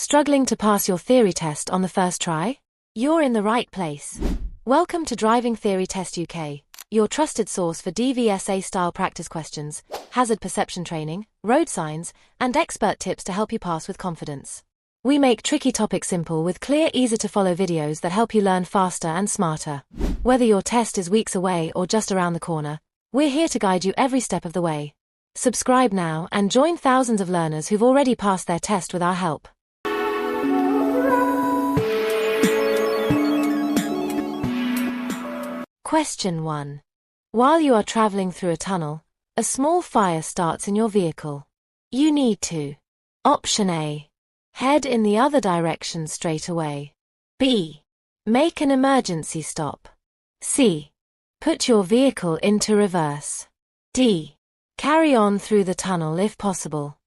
Struggling to pass your theory test on the first try? You're in the right place. Welcome to Driving Theory Test UK, your trusted source for DVSA-style practice questions, hazard perception training, road signs, and expert tips to help you pass with confidence. We make tricky topics simple with clear, easy-to-follow videos that help you learn faster and smarter. Whether your test is weeks away or just around the corner, we're here to guide you every step of the way. Subscribe now and join thousands of learners who've already passed their test with our help. Question 1. While you are traveling through a tunnel, a small fire starts in your vehicle. You need to: Option A. Head in the other direction straight away. B. Make an emergency stop. C. Put your vehicle into reverse. D. Carry on through the tunnel if possible.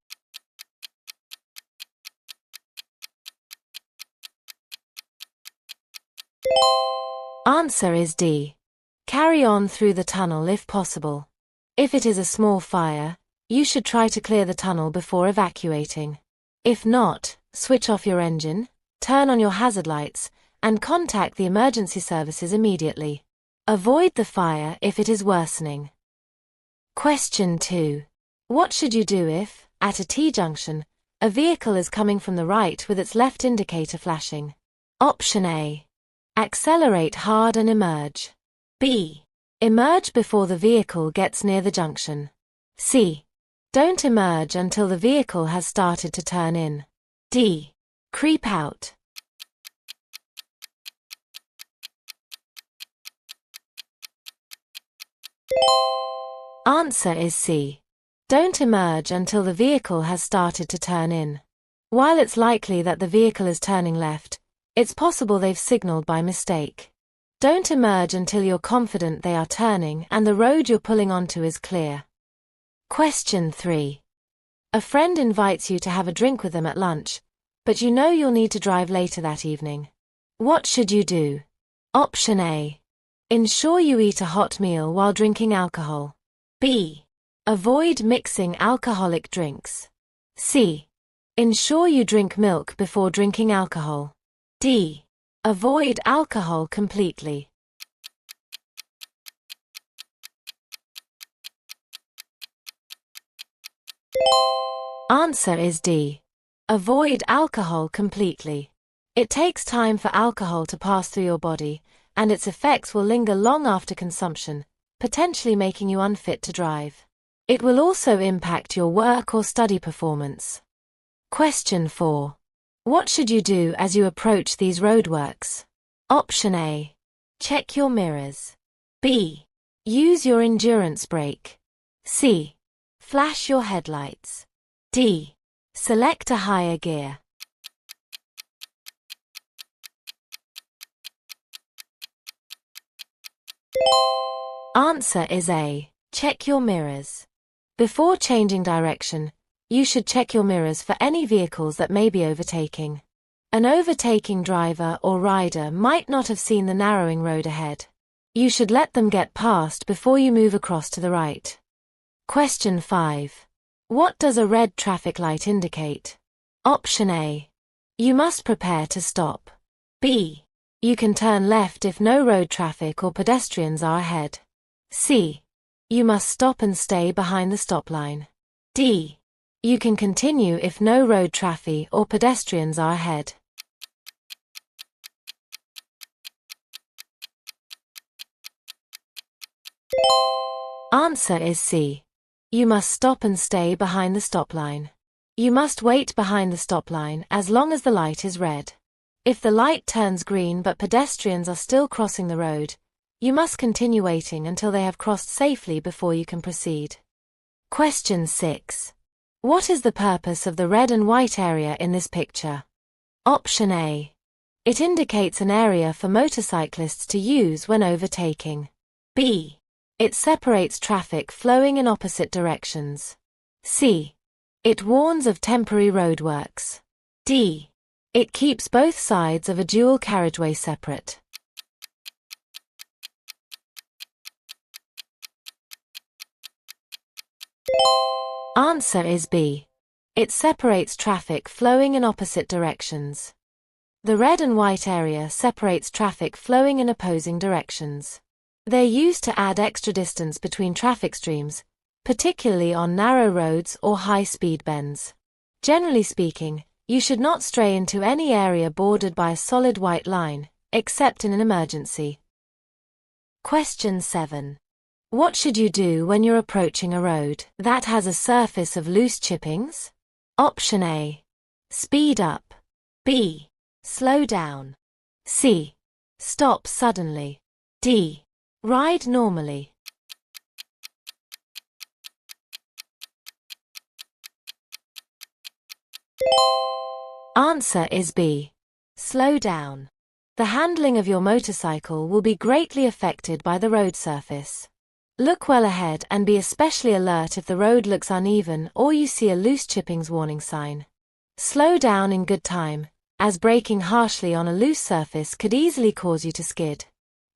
Answer is D. Carry on through the tunnel if possible. If it is a small fire, you should try to clear the tunnel before evacuating. If not, switch off your engine, turn on your hazard lights, and contact the emergency services immediately. Avoid the fire if it is worsening. Question 2. What should you do if, at a T-junction, a vehicle is coming from the right with its left indicator flashing? Option A. Accelerate hard and emerge. B. Emerge before the vehicle gets near the junction. C. Don't emerge until the vehicle has started to turn in. D. Creep out. Answer is C. Don't emerge until the vehicle has started to turn in. While it's likely that the vehicle is turning left, it's possible they've signaled by mistake. Don't emerge until you're confident they are turning and the road you're pulling onto is clear. Question 3. A friend invites you to have a drink with them at lunch, but you know you'll need to drive later that evening. What should you do? Option A. Ensure you eat a hot meal while drinking alcohol. B. Avoid mixing alcoholic drinks. C. Ensure you drink milk before drinking alcohol. D. Avoid alcohol completely. Answer is D. Avoid alcohol completely. It takes time for alcohol to pass through your body, and its effects will linger long after consumption, potentially making you unfit to drive. It will also impact your work or study performance. Question 4. What should you do as you approach these roadworks? Option A. Check your mirrors. B. Use your endurance brake. C. Flash your headlights. D. Select a higher gear. Answer is A. Check your mirrors. Before changing direction, you should check your mirrors for any vehicles that may be overtaking. An overtaking driver or rider might not have seen the narrowing road ahead. You should let them get past before you move across to the right. Question 5. What does a red traffic light indicate? Option A. You must prepare to stop. B. You can turn left if no road traffic or pedestrians are ahead. C. You must stop and stay behind the stop line. D. You can continue if no road traffic or pedestrians are ahead. Answer is C. You must stop and stay behind the stop line. You must wait behind the stop line as long as the light is red. If the light turns green but pedestrians are still crossing the road, you must continue waiting until they have crossed safely before you can proceed. Question 6. What is the purpose of the red and white area in this picture? Option A. It indicates an area for motorcyclists to use when overtaking. B. It separates traffic flowing in opposite directions. C. It warns of temporary roadworks. D. It keeps both sides of a dual carriageway separate. Answer is B. It separates traffic flowing in opposite directions. The red and white area separates traffic flowing in opposing directions. They're used to add extra distance between traffic streams, particularly on narrow roads or high-speed bends. Generally speaking, you should not stray into any area bordered by a solid white line, except in an emergency. Question 7. What should you do when you're approaching a road that has a surface of loose chippings? Option A. Speed up. B. Slow down. C. Stop suddenly. D. Ride normally. Answer is B. Slow down. The handling of your motorcycle will be greatly affected by the road surface. Look well ahead and be especially alert if the road looks uneven or you see a loose chippings warning sign. Slow down in good time, as braking harshly on a loose surface could easily cause you to skid.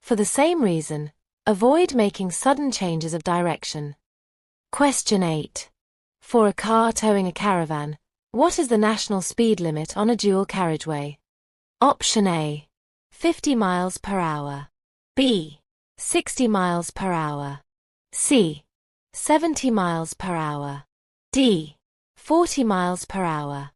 For the same reason, avoid making sudden changes of direction. Question 8. For a car towing a caravan, what is the national speed limit on a dual carriageway? Option A. 50 miles per hour. B. 60 miles per hour. C. 70 miles per hour. D. 40 miles per hour.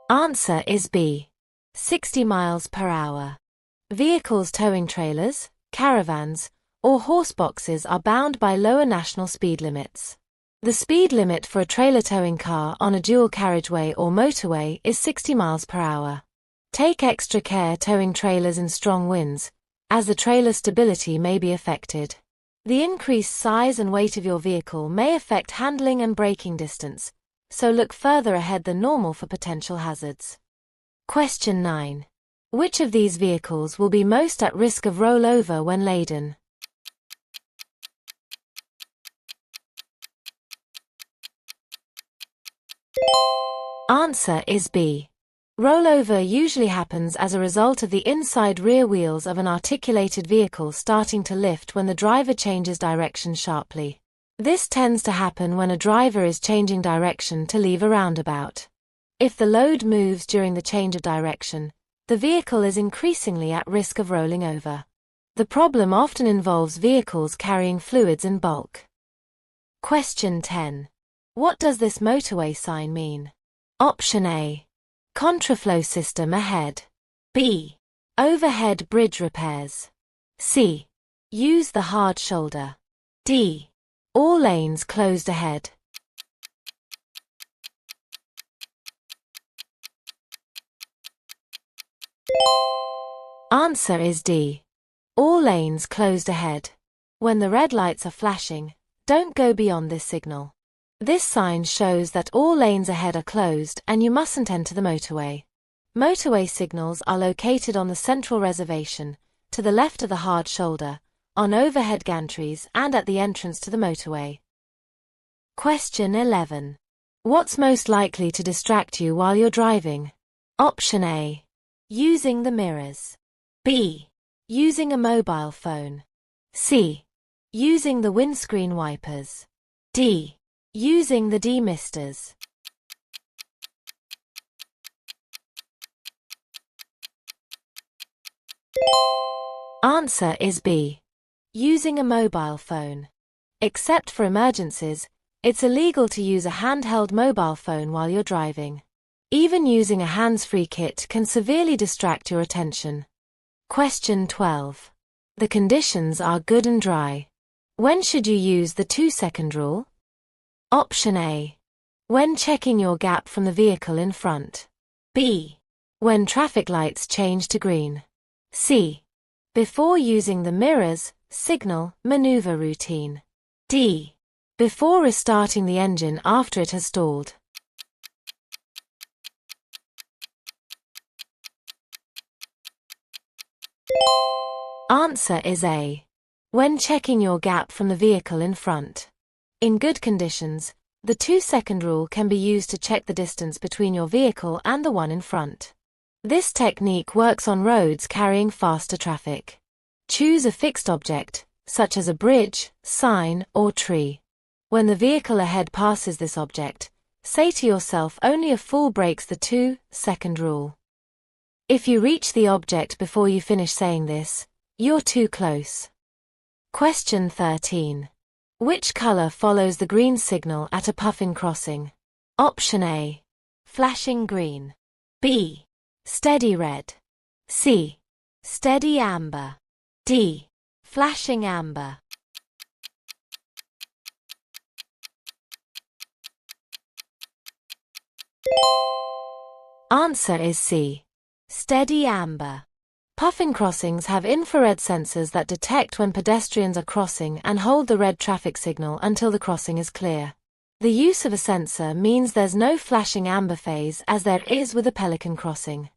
Answer is B. 60 miles per hour. Vehicles towing trailers, caravans, or horse boxes are bound by lower national speed limits. The speed limit for a trailer towing car on a dual carriageway or motorway is 60 miles per hour. Take extra care towing trailers in strong winds, as the trailer stability may be affected. The increased size and weight of your vehicle may affect handling and braking distance, so look further ahead than normal for potential hazards. Question 9. Which of these vehicles will be most at risk of rollover when laden? Answer is B. Rollover usually happens as a result of the inside rear wheels of an articulated vehicle starting to lift when the driver changes direction sharply. This tends to happen when a driver is changing direction to leave a roundabout. If the load moves during the change of direction, the vehicle is increasingly at risk of rolling over. The problem often involves vehicles carrying fluids in bulk. Question 10. What does this motorway sign mean? Option A. Contraflow system ahead. B. Overhead bridge repairs. C. Use the hard shoulder. D. All lanes closed ahead. Answer is D. All lanes closed ahead. When the red lights are flashing, don't go beyond this signal. This sign shows that all lanes ahead are closed and you mustn't enter the motorway. Motorway signals are located on the central reservation, to the left of the hard shoulder, on overhead gantries and at the entrance to the motorway. Question 11. What's most likely to distract you while you're driving? Option A. Using the mirrors. B. Using a mobile phone. C. Using the windscreen wipers. D. Using the demisters. Answer is B. Using a mobile phone. Except for emergencies, it's illegal to use a handheld mobile phone while you're driving. Even using a hands-free kit can severely distract your attention. Question 12. The conditions are good and dry. When should you use the 2-second rule? Option A. When checking your gap from the vehicle in front. B. When traffic lights change to green. C. Before using the mirrors, signal, maneuver routine. D. Before restarting the engine after it has stalled. Answer is A. When checking your gap from the vehicle in front. In good conditions, the 2-second rule can be used to check the distance between your vehicle and the one in front. This technique works on roads carrying faster traffic. Choose a fixed object, such as a bridge, sign, or tree. When the vehicle ahead passes this object, say to yourself only a fool breaks the 2-second rule. If you reach the object before you finish saying this, you're too close. Question 13. Which color follows the green signal at a puffin crossing? Option A. Flashing green. B. Steady red. C. Steady amber. D. Flashing amber. Answer is C. Steady amber. Puffin crossings have infrared sensors that detect when pedestrians are crossing and hold the red traffic signal until the crossing is clear. The use of a sensor means there's no flashing amber phase as there is with a pelican crossing.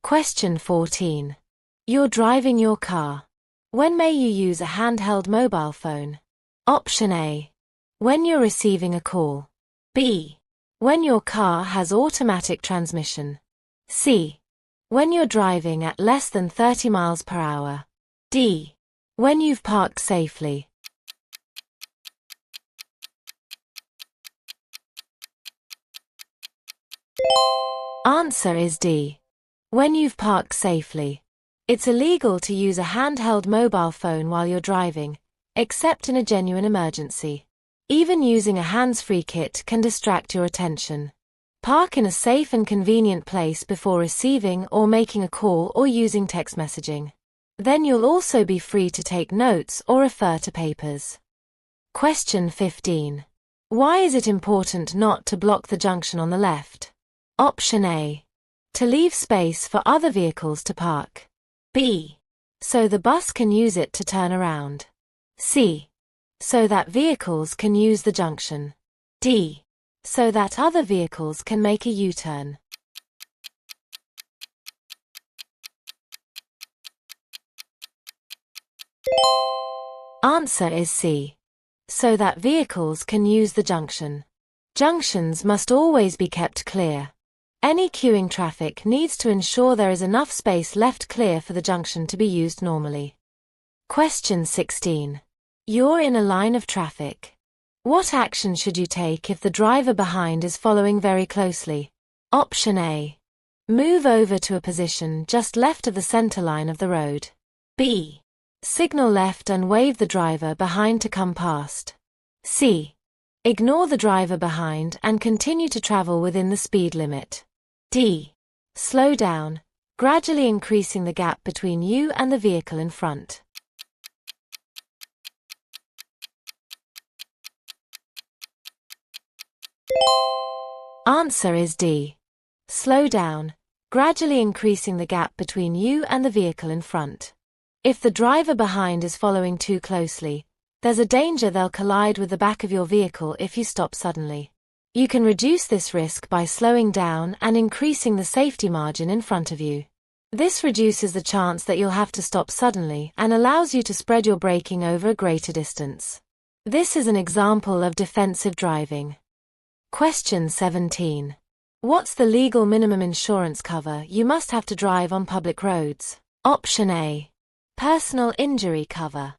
Question 14. You're driving your car. When may you use a handheld mobile phone? Option A. When you're receiving a call. B. When your car has automatic transmission. C. When you're driving at less than 30 miles per hour. D. When you've parked safely. Answer is D. When you've parked safely. It's illegal to use a handheld mobile phone while you're driving, except in a genuine emergency. Even using a hands-free kit can distract your attention. Park in a safe and convenient place before receiving or making a call or using text messaging. Then you'll also be free to take notes or refer to papers. Question 15. Why is it important not to block the junction on the left? Option A. To leave space for other vehicles to park. B. So the bus can use it to turn around. C. So that vehicles can use the junction. D. So that other vehicles can make a U-turn. Answer is C. So that vehicles can use the junction. Junctions must always be kept clear. Any queuing traffic needs to ensure there is enough space left clear for the junction to be used normally. Question 16. You're in a line of traffic. What action should you take if the driver behind is following very closely? Option A. Move over to a position just left of the center line of the road. B. Signal left and wave the driver behind to come past. C. Ignore the driver behind and continue to travel within the speed limit. D. Slow down, gradually increasing the gap between you and the vehicle in front. Answer is D. Slow down, gradually increasing the gap between you and the vehicle in front. If the driver behind is following too closely, there's a danger they'll collide with the back of your vehicle if you stop suddenly. You can reduce this risk by slowing down and increasing the safety margin in front of you. This reduces the chance that you'll have to stop suddenly and allows you to spread your braking over a greater distance. This is an example of defensive driving. Question 17. What's the legal minimum insurance cover you must have to drive on public roads? Option A. Personal injury cover.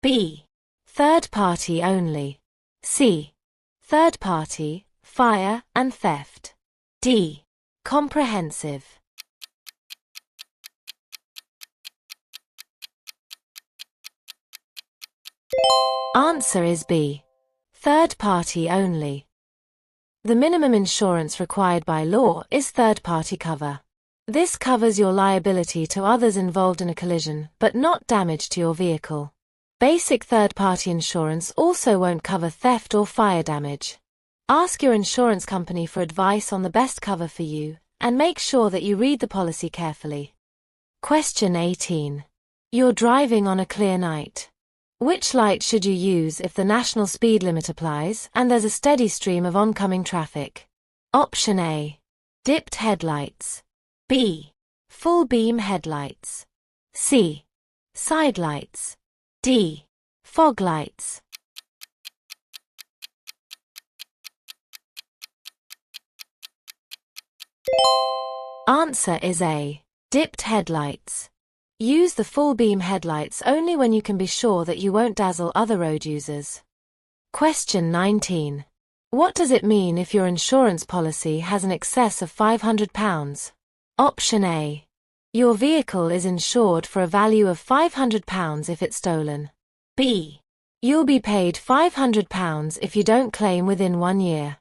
B. Third party only. C. Third party, fire and theft. D. Comprehensive. Answer is B. Third party only. The minimum insurance required by law is third-party cover. This covers your liability to others involved in a collision, but not damage to your vehicle. Basic third-party insurance also won't cover theft or fire damage. Ask your insurance company for advice on the best cover for you, and make sure that you read the policy carefully. Question 18. You're driving on a clear night. Which light should you use if the national speed limit applies and there's a steady stream of oncoming traffic? Option A. Dipped headlights. B. Full beam headlights. C. Side lights. D. Fog lights. Answer is A. Dipped headlights. Use the full beam headlights only when you can be sure that you won't dazzle other road users. Question 19. What does it mean if your insurance policy has an excess of £500? Option A. Your vehicle is insured for a value of £500 if it's stolen. B. You'll be paid £500 if you don't claim within 1 year.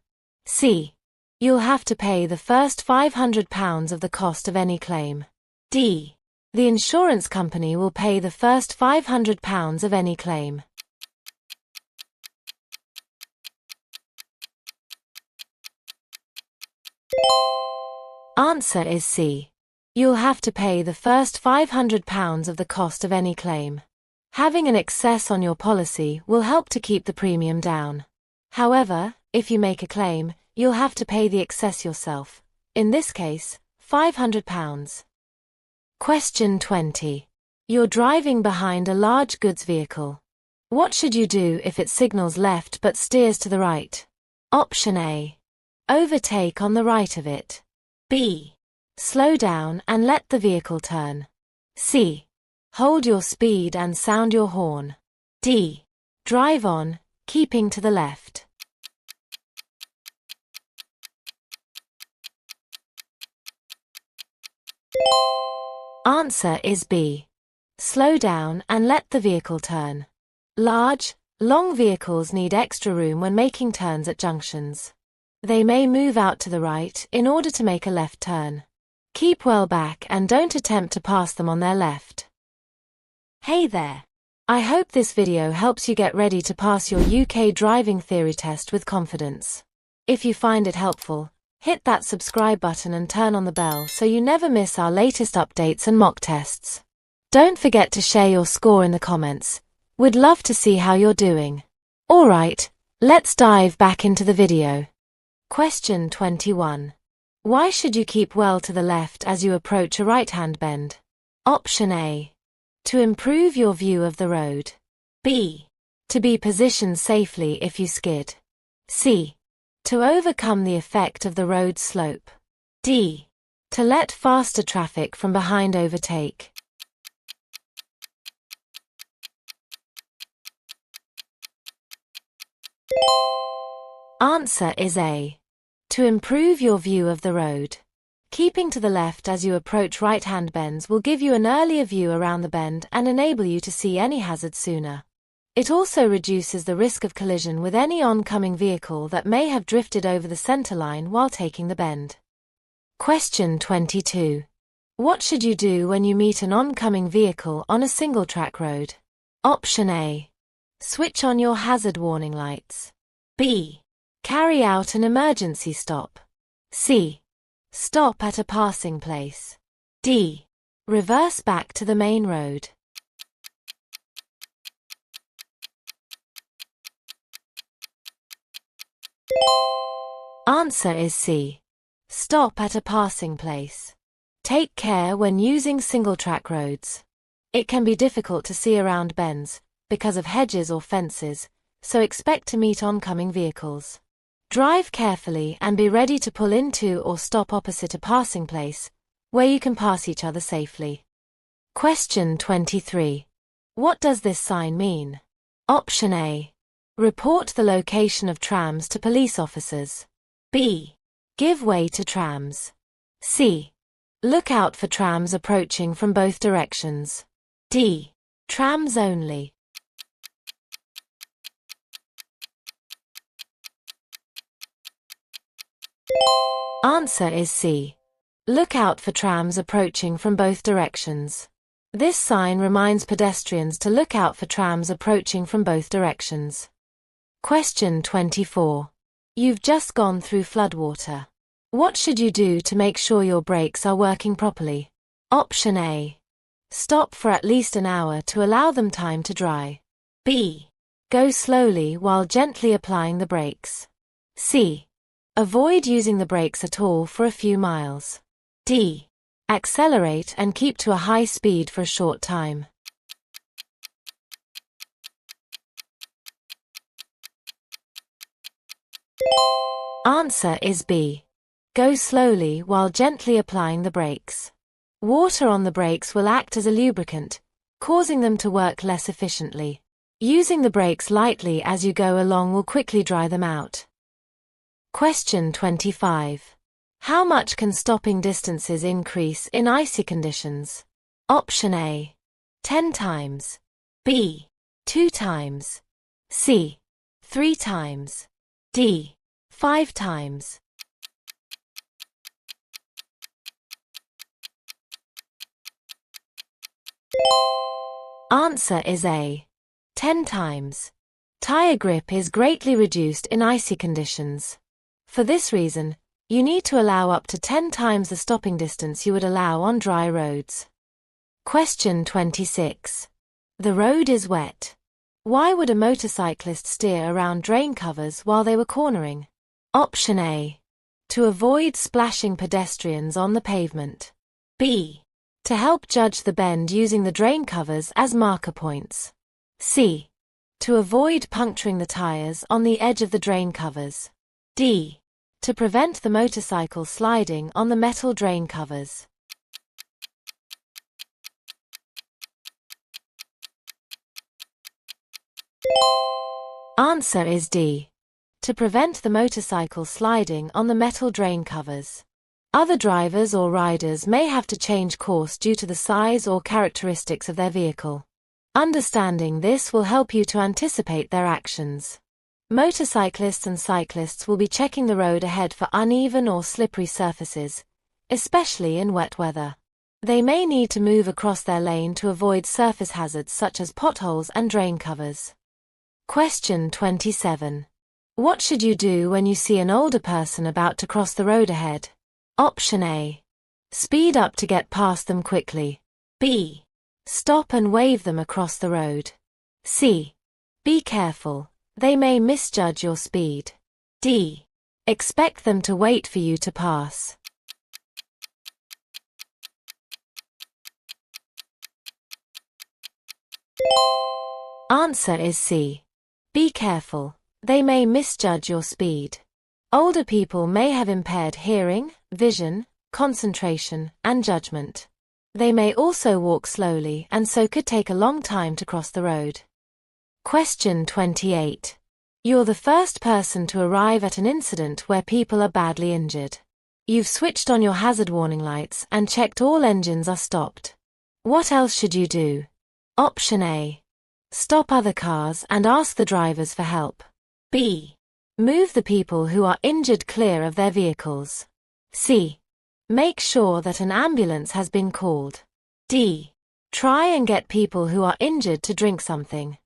C. You'll have to pay the first £500 of the cost of any claim. D. The insurance company will pay the first £500 of any claim. Answer is C. You'll have to pay the first £500 of the cost of any claim. Having an excess on your policy will help to keep the premium down. However, if you make a claim, you'll have to pay the excess yourself. In this case, £500. Question 20. You're driving behind a large goods vehicle. What should you do if it signals left but steers to the right? Option A. Overtake on the right of it. B. Slow down and let the vehicle turn. C. Hold your speed and sound your horn. D. Drive on, keeping to the left. Answer is B. Slow down and let the vehicle turn. Large, long vehicles need extra room when making turns at junctions. They may move out to the right in order to make a left turn. Keep well back and don't attempt to pass them on their left. Hey there! I hope this video helps you get ready to pass your UK driving theory test with confidence. If you find it helpful, hit that subscribe button and turn on the bell so you never miss our latest updates and mock tests. Don't forget to share your score in the comments. We'd love to see how you're doing. Alright, let's dive back into the video. Question 21. Why should you keep well to the left as you approach a right-hand bend? Option A. To improve your view of the road. B. To be positioned safely if you skid. C. To overcome the effect of the road slope. D. To let faster traffic from behind overtake. Answer is A. To improve your view of the road. Keeping to the left as you approach right-hand bends will give you an earlier view around the bend and enable you to see any hazards sooner. It also reduces the risk of collision with any oncoming vehicle that may have drifted over the center line while taking the bend. Question 22. What should you do when you meet an oncoming vehicle on a single-track road? Option A. Switch on your hazard warning lights. B. Carry out an emergency stop. C. Stop at a passing place. D. Reverse back to the main road. Answer is C. Stop at a passing place. Take care when using single-track roads. It can be difficult to see around bends because of hedges or fences, so expect to meet oncoming vehicles. Drive carefully and be ready to pull into or stop opposite a passing place, where you can pass each other safely. Question 23. What does this sign mean? Option A. Report the location of trams to police officers. B. Give way to trams. C. Look out for trams approaching from both directions. D. Trams only. Answer is C. Look out for trams approaching from both directions. This sign reminds pedestrians to look out for trams approaching from both directions. Question 24. You've just gone through floodwater. What should you do to make sure your brakes are working properly? Option A. Stop for at least an hour to allow them time to dry. B. Go slowly while gently applying the brakes. C. Avoid using the brakes at all for a few miles. D. Accelerate and keep to a high speed for a short time. Answer is B. Go slowly while gently applying the brakes. Water on the brakes will act as a lubricant, causing them to work less efficiently. Using the brakes lightly as you go along will quickly dry them out. Question 25. How much can stopping distances increase in icy conditions? Option A. 10 times. B. 2 times. C. 3 times. D. 5 times. Answer is A. 10 times. Tire grip is greatly reduced in icy conditions. For this reason, you need to allow up to 10 times the stopping distance you would allow on dry roads. Question 26. The road is wet. Why would a motorcyclist steer around drain covers while they were cornering? Option A. To avoid splashing pedestrians on the pavement. B. To help judge the bend using the drain covers as marker points. C. To avoid puncturing the tires on the edge of the drain covers. D. To prevent the motorcycle sliding on the metal drain covers. Answer is D. To prevent the motorcycle sliding on the metal drain covers. Other drivers or riders may have to change course due to the size or characteristics of their vehicle. Understanding this will help you to anticipate their actions. Motorcyclists and cyclists will be checking the road ahead for uneven or slippery surfaces, especially in wet weather. They may need to move across their lane to avoid surface hazards such as potholes and drain covers. Question 27. What should you do when you see an older person about to cross the road ahead? Option A. Speed up to get past them quickly. B. Stop and wave them across the road. C. Be careful, they may misjudge your speed. D. Expect them to wait for you to pass. Answer is C. Be careful, they may misjudge your speed. Older people may have impaired hearing, vision, concentration, and judgment. They may also walk slowly and so could take a long time to cross the road. Question 28. You're the first person to arrive at an incident where people are badly injured. You've switched on your hazard warning lights and checked all engines are stopped. What else should you do? Option A. Stop other cars and ask the drivers for help. B. Move the people who are injured clear of their vehicles. C. Make sure that an ambulance has been called. D. Try and get people who are injured to drink something.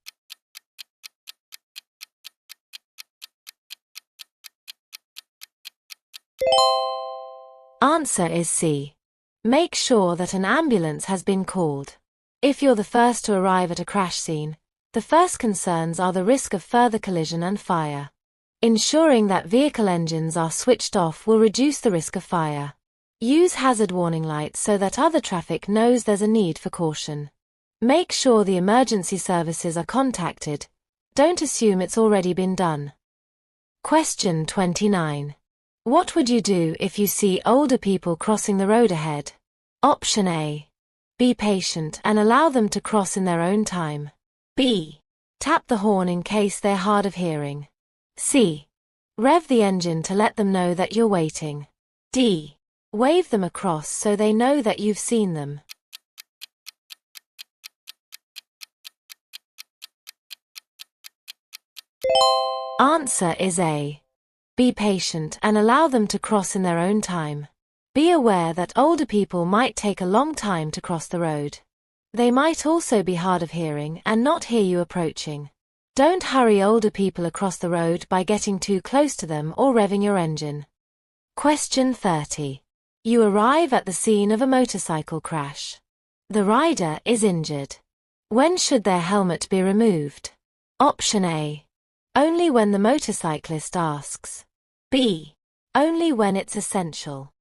Answer is C. Make sure that an ambulance has been called. If you're the first to arrive at a crash scene, the first concerns are the risk of further collision and fire. Ensuring that vehicle engines are switched off will reduce the risk of fire. Use hazard warning lights so that other traffic knows there's a need for caution. Make sure the emergency services are contacted. Don't assume it's already been done. Question 29. What would you do if you see older people crossing the road ahead? Option A. Be patient and allow them to cross in their own time. B. Tap the horn in case they're hard of hearing. C. Rev the engine to let them know that you're waiting. D. Wave them across so they know that you've seen them. Answer is A. Be patient and allow them to cross in their own time. Be aware that older people might take a long time to cross the road. They might also be hard of hearing and not hear you approaching. Don't hurry older people across the road by getting too close to them or revving your engine. Question 30. You arrive at the scene of a motorcycle crash. The rider is injured. When should their helmet be removed? Option A. Only when the motorcyclist asks. B. Only when it's essential.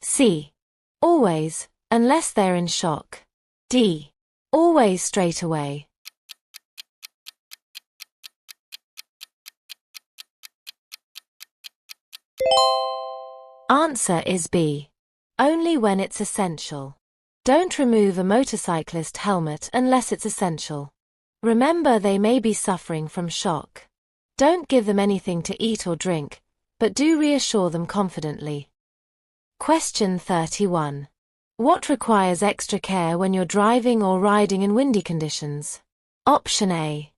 C. Always, unless they're in shock. D. Always straight away. Answer is B. Only when it's essential. Don't remove a motorcyclist helmet unless it's essential. Remember, they may be suffering from shock. Don't give them anything to eat or drink, but do reassure them confidently. Question 31. What requires extra care when you're driving or riding in windy conditions? Option A.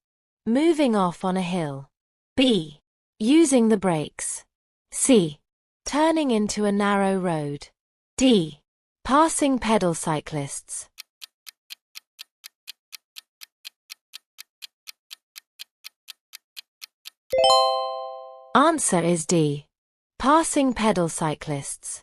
Moving off on a hill. B. Using the brakes. C. Turning into a narrow road. D. Passing pedal cyclists. Answer is D. Passing pedal cyclists.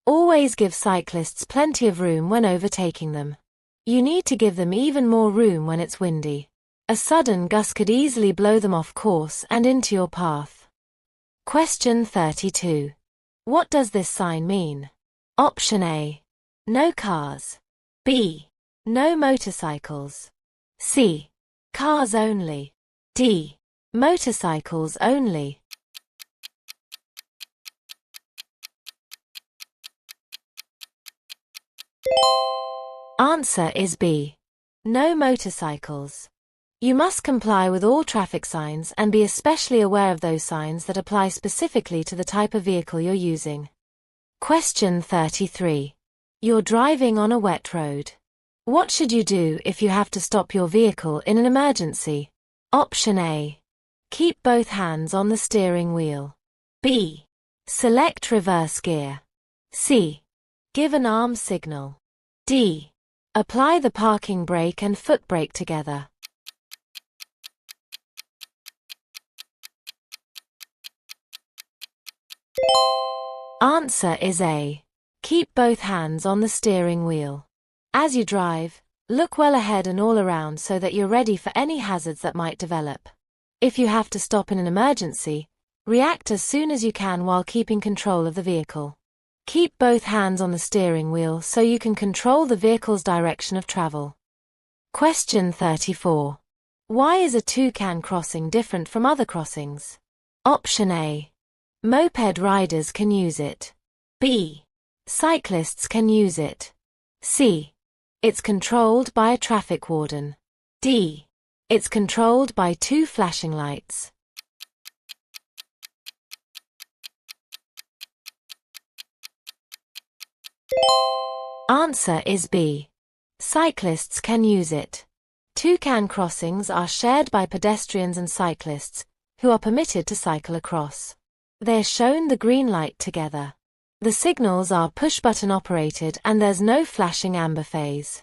Always give cyclists plenty of room when overtaking them. You need to give them even more room when it's windy. A sudden gust could easily blow them off course and into your path. Question 32. What does this sign mean? Option A. No cars. B. No motorcycles. C. Cars only. D. Motorcycles only. Answer is B. No motorcycles. You must comply with all traffic signs and be especially aware of those signs that apply specifically to the type of vehicle you're using. Question 33. You're driving on a wet road. What should you do if you have to stop your vehicle in an emergency? Option A. Keep both hands on the steering wheel. B. Select reverse gear. C. Give an arm signal. D. Apply the parking brake and foot brake together. Answer is A. Keep both hands on the steering wheel. As you drive, look well ahead and all around so that you're ready for any hazards that might develop. If you have to stop in an emergency, react as soon as you can while keeping control of the vehicle. Keep both hands on the steering wheel so you can control the vehicle's direction of travel. Question 34. Why is a toucan crossing different from other crossings? Option A. Moped riders can use it. B. Cyclists can use it. C. It's controlled by a traffic warden. D. It's controlled by two flashing lights. Answer is B. Cyclists can use it. Toucan crossings are shared by pedestrians and cyclists, who are permitted to cycle across. They're shown the green light together. The signals are push-button operated and there's no flashing amber phase.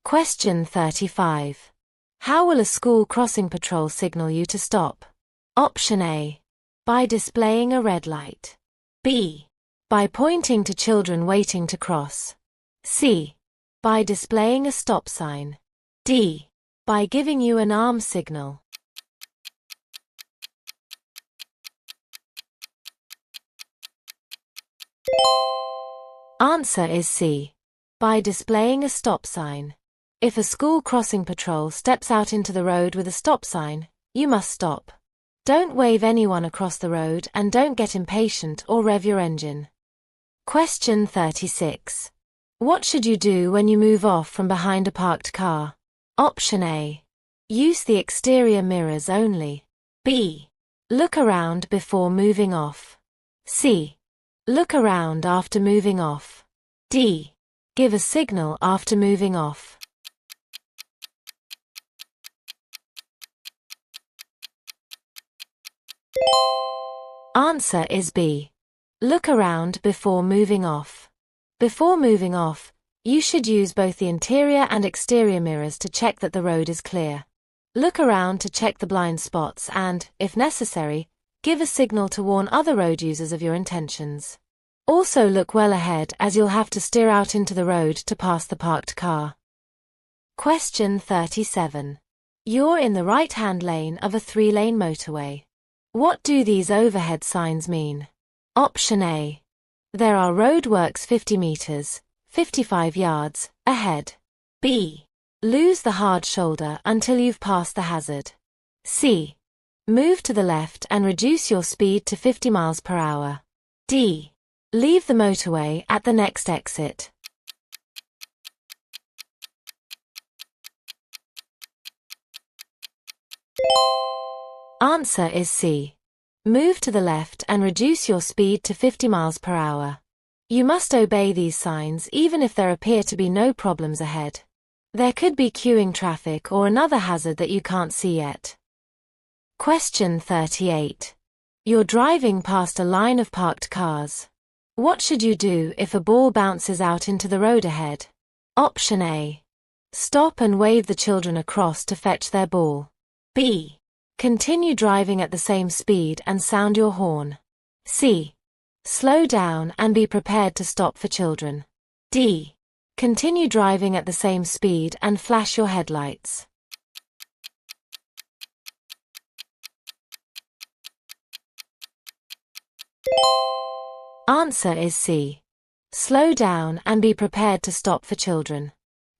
Question 35. How will a school crossing patrol signal you to stop? Option A. By displaying a red light. B. By pointing to children waiting to cross. C. By displaying a stop sign. D. By giving you an arm signal. Answer is C. By displaying a stop sign. If a school crossing patrol steps out into the road with a stop sign, you must stop. Don't wave anyone across the road and don't get impatient or rev your engine. Question 36. What should you do when you move off from behind a parked car? Option A. Use the exterior mirrors only. B. Look around before moving off. C. Look around after moving off. D. Give a signal after moving off. Answer is B. Look around before moving off. Before moving off, you should use both the interior and exterior mirrors to check that the road is clear. Look around to check the blind spots and, if necessary, give a signal to warn other road users of your intentions. Also look well ahead as you'll have to steer out into the road to pass the parked car. Question 37. You're in the right-hand lane of a 3-lane motorway. What do these overhead signs mean? Option A. There are roadworks 50 meters, 55 yards, ahead. B. Lose the hard shoulder until you've passed the hazard. C. Move to the left and reduce your speed to 50 miles per hour. D. Leave the motorway at the next exit. Answer is C. Move to the left and reduce your speed to 50 miles per hour. You must obey these signs even if there appear to be no problems ahead. There could be queuing traffic or another hazard that you can't see yet. Question 38. You're driving past a line of parked cars. What should you do if a ball bounces out into the road ahead? Option A. Stop and wave the children across to fetch their ball. B. Continue driving at the same speed and sound your horn. C. Slow down and be prepared to stop for children. D. Continue driving at the same speed and flash your headlights. Answer is C. Slow down and be prepared to stop for children.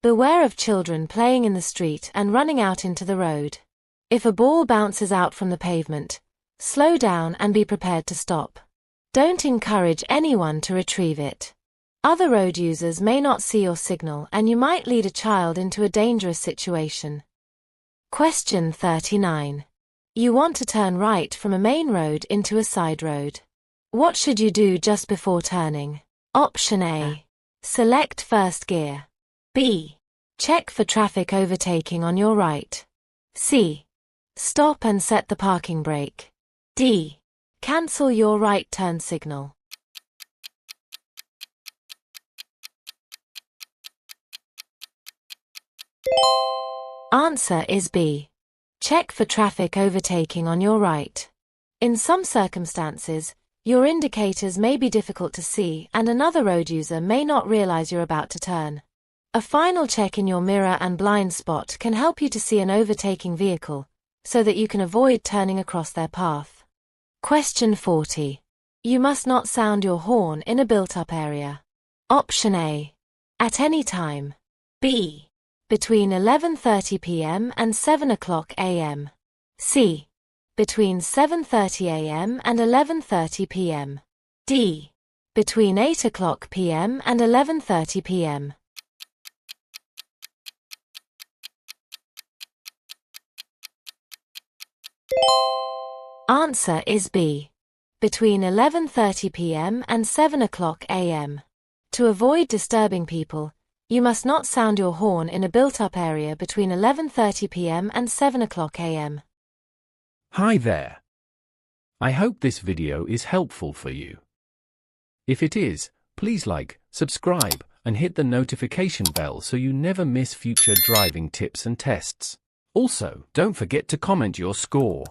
Beware of children playing in the street and running out into the road. If a ball bounces out from the pavement, slow down and be prepared to stop. Don't encourage anyone to retrieve it. Other road users may not see your signal and you might lead a child into a dangerous situation. Question 39. You want to turn right from a main road into a side road. What should you do just before turning? Option A. Select first gear. B. Check for traffic overtaking on your right. C. Stop and set the parking brake. D. Cancel your right turn signal. Answer is B. Check for traffic overtaking on your right. In some circumstances, your indicators may be difficult to see and another road user may not realize you're about to turn. A final check in your mirror and blind spot can help you to see an overtaking vehicle, so that you can avoid turning across their path. Question 40. You must not sound your horn in a built-up area. Option A. At any time. B. Between 11:30 p.m. and 7 o'clock a.m. C. Between 7:30 a.m. and 11:30 p.m. D. Between 8 o'clock p.m. and 11:30 p.m. Answer is B. Between 11:30 p.m. and 7 o'clock a.m. To avoid disturbing people, you must not sound your horn in a built-up area between 11:30 p.m. and 7 o'clock a.m. Hi there. I hope this video is helpful for you. If it is, please like, subscribe, and hit the notification bell so you never miss future driving tips and tests. Also, don't forget to comment your score.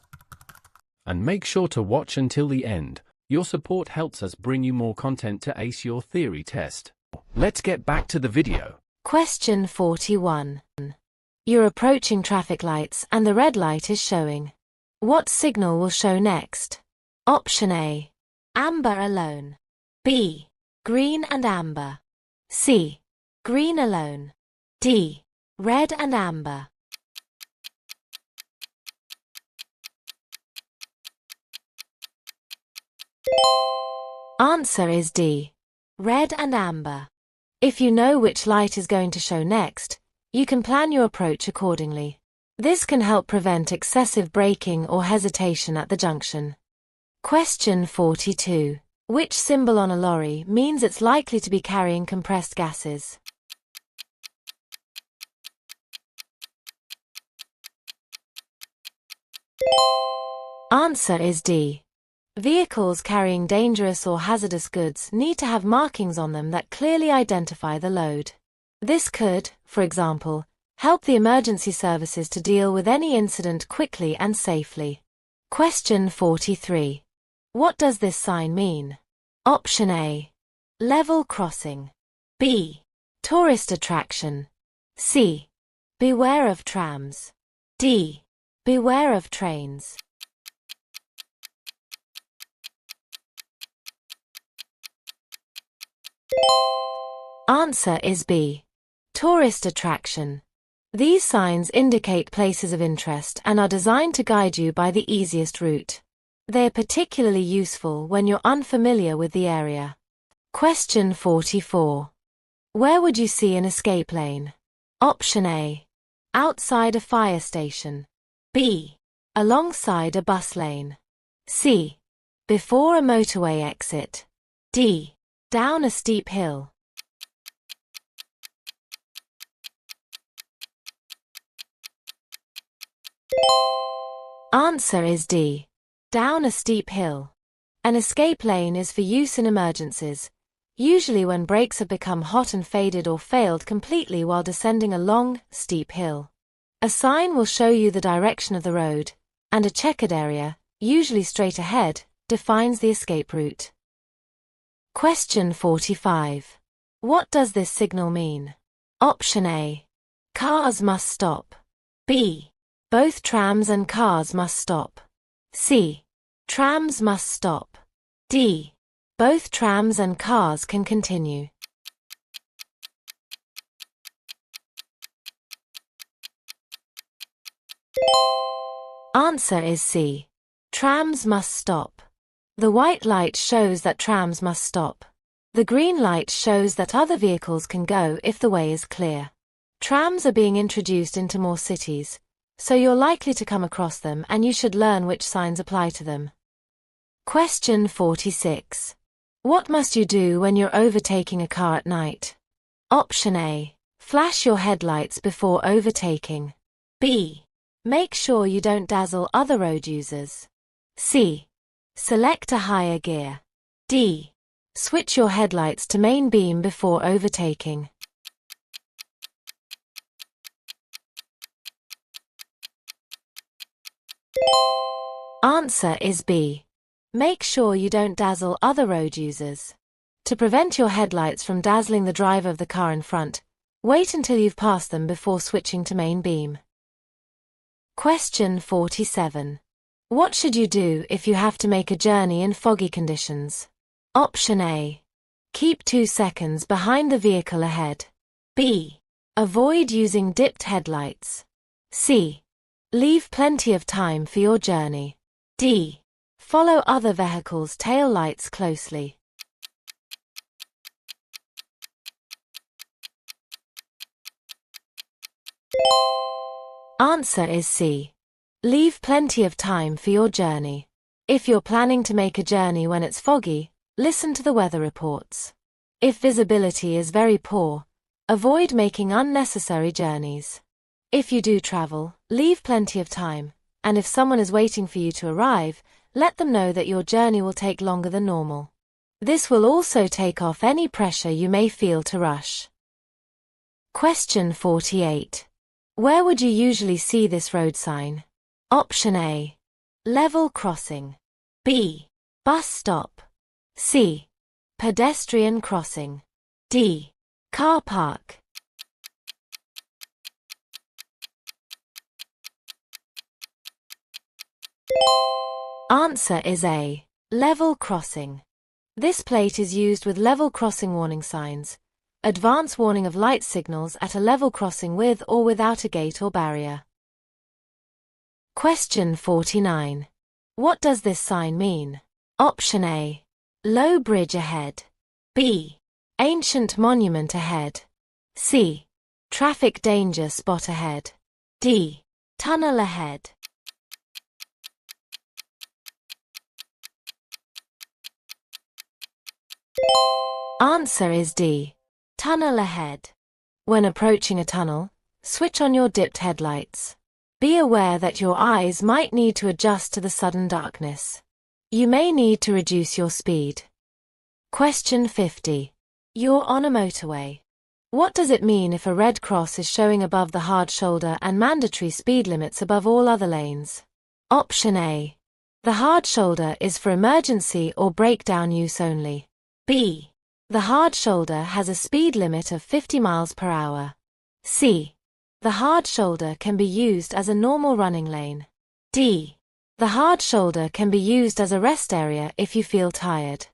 And make sure to watch until the end. Your support helps us bring you more content to ace your theory test. Let's get back to the video. Question 41. You're approaching traffic lights and the red light is showing. What signal will show next? Option A. Amber alone. B. Green and amber. C. Green alone. D. Red and amber. Answer is D. Red and amber. If you know which light is going to show next, you can plan your approach accordingly. This can help prevent excessive braking or hesitation at the junction. Question 42. Which symbol on a lorry means it's likely to be carrying compressed gases? Answer is D. Vehicles carrying dangerous or hazardous goods need to have markings on them that clearly identify the load. This could, for example, help the emergency services to deal with any incident quickly and safely. Question 43. What does this sign mean? Option A. Level crossing. B. Tourist attraction. C. Beware of trams. D. Beware of trains. Answer is B. Tourist attraction. These signs indicate places of interest and are designed to guide you by the easiest route. They are particularly useful when you're unfamiliar with the area. Question 44. Where would you see an escape lane? Option A. Outside a fire station. B. Alongside a bus lane. C. Before a motorway exit. D. Down a steep hill. Answer is D. Down a steep hill. An escape lane is for use in emergencies, usually when brakes have become hot and faded or failed completely while descending a long, steep hill. A sign will show you the direction of the road, and a checkered area, usually straight ahead, defines the escape route. Question 45. What does this signal mean? Option A. Cars must stop. B. Both trams and cars must stop. C. Trams must stop. D. Both trams and cars can continue. Answer is C. Trams must stop. The white light shows that trams must stop. The green light shows that other vehicles can go if the way is clear. Trams are being introduced into more cities, so you're likely to come across them and you should learn which signs apply to them. Question 46. What must you do when you're overtaking a car at night? Option A. Flash your headlights before overtaking. B. Make sure you don't dazzle other road users. C. Select a higher gear. D. Switch your headlights to main beam before overtaking. Answer is B. Make sure you don't dazzle other road users. To prevent your headlights from dazzling the driver of the car in front, wait until you've passed them before switching to main beam. Question 47. What should you do if you have to make a journey in foggy conditions? Option A. Keep 2 seconds behind the vehicle ahead. B. Avoid using dipped headlights. C. Leave plenty of time for your journey. D. Follow other vehicles' tail lights closely. Answer is C. Leave plenty of time for your journey. If you're planning to make a journey when it's foggy, listen to the weather reports. If visibility is very poor, avoid making unnecessary journeys. If you do travel, leave plenty of time, and if someone is waiting for you to arrive, let them know that your journey will take longer than normal. This will also take off any pressure you may feel to rush. Question 48. Where would you usually see this road sign? Option A. Level crossing. B. Bus stop. C. Pedestrian crossing. D. Car park. Answer is A. Level crossing. This plate is used with level crossing warning signs, advance warning of light signals at a level crossing with or without a gate or barrier. Question 49. What does this sign mean? Option A. Low bridge ahead. B. Ancient monument ahead. C. Traffic danger spot ahead. D. Tunnel ahead. Answer is D. Tunnel ahead. When approaching a tunnel, switch on your dipped headlights. Be aware that your eyes might need to adjust to the sudden darkness. You may need to reduce your speed. Question 50. You're on a motorway. What does it mean if a red cross is showing above the hard shoulder and mandatory speed limits above all other lanes? Option A. The hard shoulder is for emergency or breakdown use only. B. The hard shoulder has a speed limit of 50 miles per hour. C. The hard shoulder can be used as a normal running lane. D. The hard shoulder can be used as a rest area if you feel tired.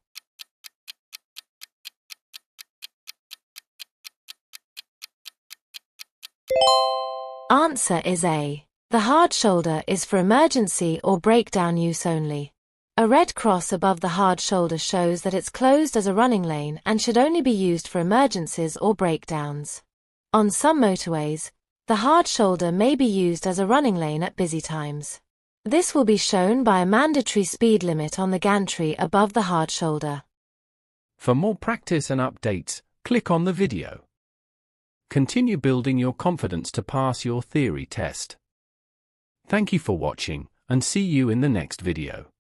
Answer is A. The hard shoulder is for emergency or breakdown use only. A red cross above the hard shoulder shows that it's closed as a running lane and should only be used for emergencies or breakdowns. On some motorways, the hard shoulder may be used as a running lane at busy times. This will be shown by a mandatory speed limit on the gantry above the hard shoulder. For more practice and updates, click on the video. Continue building your confidence to pass your theory test. Thank you for watching, and see you in the next video.